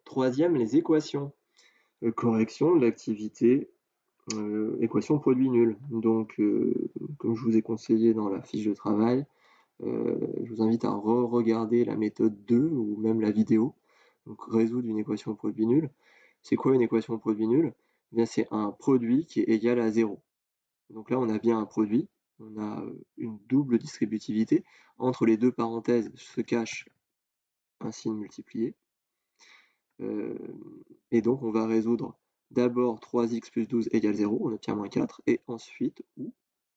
Troisième, les équations. Correction de l'activité, équation produit nul. Donc, comme je vous ai conseillé dans la fiche de travail, je vous invite à re-regarder la méthode 2 ou même la vidéo. Donc, résoudre une équation produit nul. C'est quoi une équation produit nul? Eh bien, c'est un produit qui est égal à 0. Donc là, on a bien un produit, on a une double distributivité. Entre les deux parenthèses se cache un signe multiplié. Et donc, on va résoudre d'abord 3x plus 12 égale 0, on obtient moins 4, et ensuite, ou,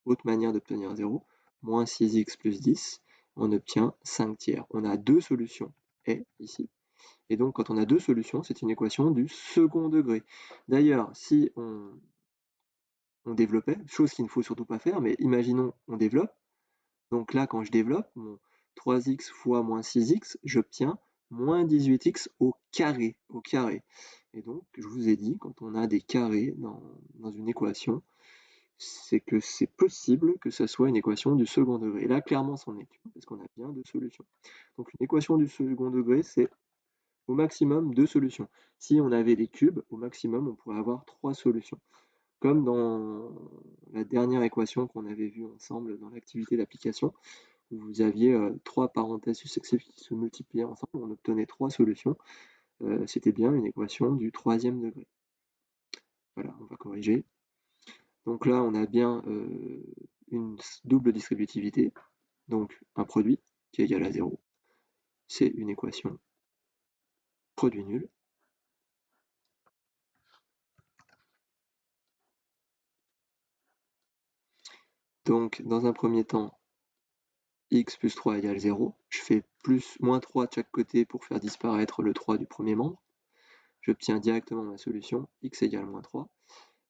autre manière d'obtenir 0, moins 6x plus 10, on obtient 5 tiers. On a deux solutions, et ici. Et donc, quand on a deux solutions, c'est une équation du second degré. D'ailleurs, si on développait, chose qu'il ne faut surtout pas faire, mais imaginons on développe. Donc là, quand je développe, mon 3x fois moins 6x, j'obtiens moins 18x au carré. Et donc, je vous ai dit, quand on a des carrés dans une équation, c'est que c'est possible que ce soit une équation du second degré. Et là, clairement, c'en est une, parce qu'on a bien deux solutions. Donc, une équation du second degré, c'est au maximum deux solutions. Si on avait des cubes, au maximum, on pourrait avoir trois solutions. Comme dans la dernière équation qu'on avait vue ensemble dans l'activité d'application, où vous aviez trois parenthèses successives qui se multipliaient ensemble, on obtenait trois solutions. C'était bien une équation du troisième degré. Voilà, on va corriger. Donc là, on a bien une double distributivité, donc un produit qui est égal à 0. C'est une équation produit nul. Donc, dans un premier temps, x plus 3 égale 0. Je fais moins 3 de chaque côté pour faire disparaître le 3 du premier membre. J'obtiens directement ma solution, x égale moins 3.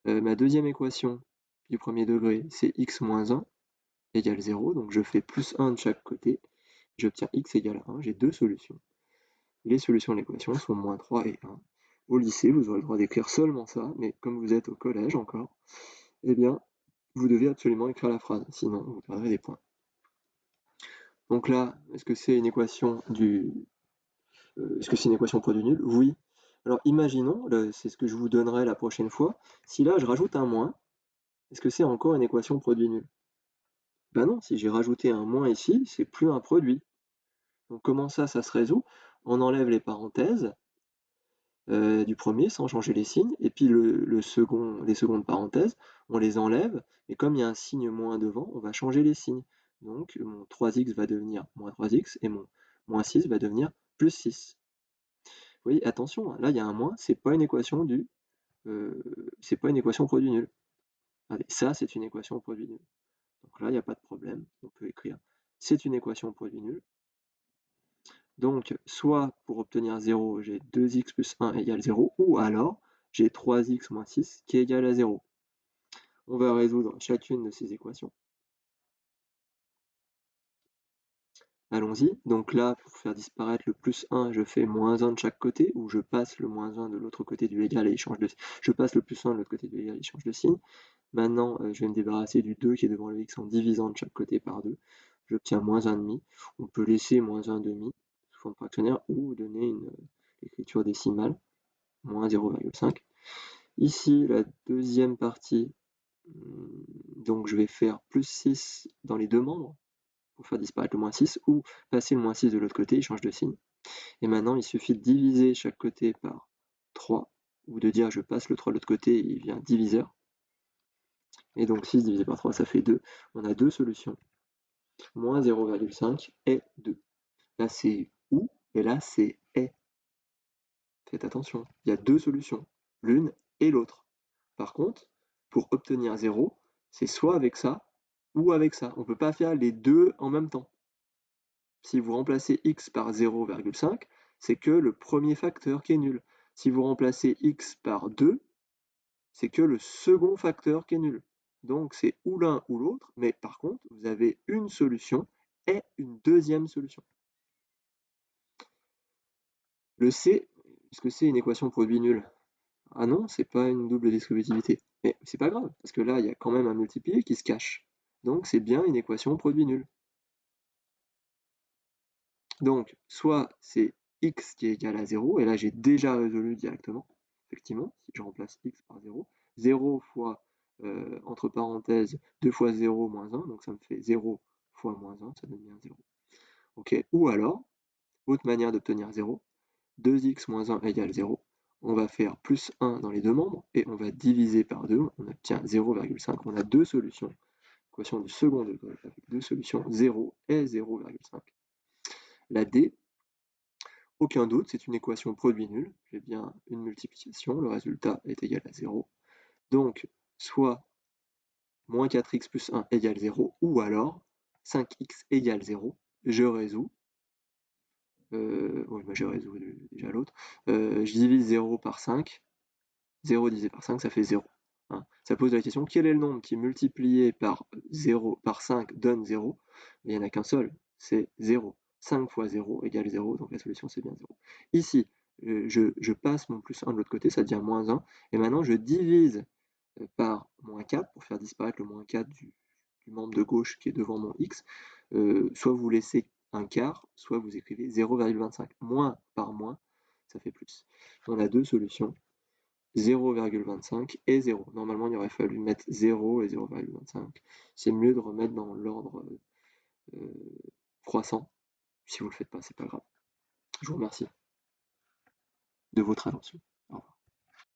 Ma deuxième équation du premier degré, c'est x moins 1 égale 0. Donc je fais plus 1 de chaque côté. J'obtiens x égale 1. J'ai deux solutions. Les solutions de l'équation sont moins 3 et 1. Au lycée, vous aurez le droit d'écrire seulement ça, mais comme vous êtes au collège encore, eh bien, vous devez absolument écrire la phrase, sinon vous perdrez des points. Donc là, est-ce que c'est une équation produit nul? Oui. Alors imaginons, c'est ce que je vous donnerai la prochaine fois, si là je rajoute un moins, est-ce que c'est encore une équation produit nul? Ben non, si j'ai rajouté un moins ici, c'est plus un produit. Donc comment ça se résout? On enlève les parenthèses du premier sans changer les signes, et puis les secondes parenthèses, on les enlève, et comme il y a un signe moins devant, on va changer les signes. Donc mon 3x va devenir moins 3x, et mon moins 6 va devenir plus 6. Vous voyez, attention, là il y a un moins, c'est pas une équation c'est pas une équation produit nul. Allez, ça c'est une équation produit nul. Donc là il n'y a pas de problème, on peut écrire c'est une équation produit nul. Donc soit pour obtenir 0, j'ai 2x plus 1 égale 0, ou alors j'ai 3x moins 6 qui est égal à 0. On va résoudre chacune de ces équations. Allons-y. Donc là, pour faire disparaître le plus 1, je fais moins 1 de chaque côté, ou je passe le moins 1 de l'autre côté du égal et je passe le plus 1 de l'autre côté du égal et il change de signe. Maintenant, je vais me débarrasser du 2 qui est devant le x en divisant de chaque côté par 2. J'obtiens moins 1,5. On peut laisser moins 1,5 sous forme fractionnaire ou donner une écriture décimale, moins 0,5. Ici, la deuxième partie, donc je vais faire plus 6 dans les deux membres pour faire disparaître le moins 6, ou passer le moins 6 de l'autre côté, il change de signe. Et maintenant, il suffit de diviser chaque côté par 3, ou de dire je passe le 3 de l'autre côté, il vient diviseur. Et donc 6 divisé par 3, ça fait 2. On a deux solutions. Moins 0,5 et 2. Là, c'est ou, et là, c'est et. Faites attention, il y a deux solutions, l'une et l'autre. Par contre, pour obtenir 0, c'est soit avec ça, ou avec ça. On ne peut pas faire les deux en même temps. Si vous remplacez x par 0,5, c'est que le premier facteur qui est nul. Si vous remplacez x par 2, c'est que le second facteur qui est nul. Donc c'est ou l'un ou l'autre, mais par contre, vous avez une solution et une deuxième solution. Le C, est-ce que c'est une équation produit nul? Ah non, c'est pas une double distributivité. Mais c'est pas grave, parce que là, il y a quand même un multiplié qui se cache. Donc c'est bien une équation produit nul. Donc, soit c'est x qui est égal à 0, et là j'ai déjà résolu directement, effectivement, si je remplace x par 0, 0 fois, entre parenthèses, 2 fois 0 moins 1, donc ça me fait 0 fois moins 1, ça donne bien 0. Ok, ou alors, autre manière d'obtenir 0, 2x moins 1 égale 0, on va faire plus 1 dans les deux membres, et on va diviser par 2, on obtient 0,5, on a deux solutions, équation du second degré, avec deux solutions, 0 et 0,5. La D, aucun doute, c'est une équation produit nul, j'ai bien une multiplication, le résultat est égal à 0, donc soit moins 4x plus 1 égale 0, ou alors 5x égale 0, je résous, oui, bah j'ai résolu déjà l'autre, je divise 0 par 5, 0 divisé par 5, ça fait 0. Hein. Ça pose la question, quel est le nombre qui multiplié par 0, par 5 donne 0? Il n'y en a qu'un seul, c'est 0. 5 fois 0 égale 0, donc la solution c'est bien 0. Ici, je passe mon plus 1 de l'autre côté, ça devient moins 1, et maintenant je divise par moins 4 pour faire disparaître le moins 4 du membre de gauche qui est devant mon x. Soit vous laissez un quart, soit vous écrivez 0,25. Moins par moins, ça fait plus. On a deux solutions, 0,25 et 0. Normalement, il aurait fallu mettre 0 et 0,25. C'est mieux de remettre dans l'ordre croissant. Si vous ne le faites pas, c'est pas grave. Je vous remercie de votre attention.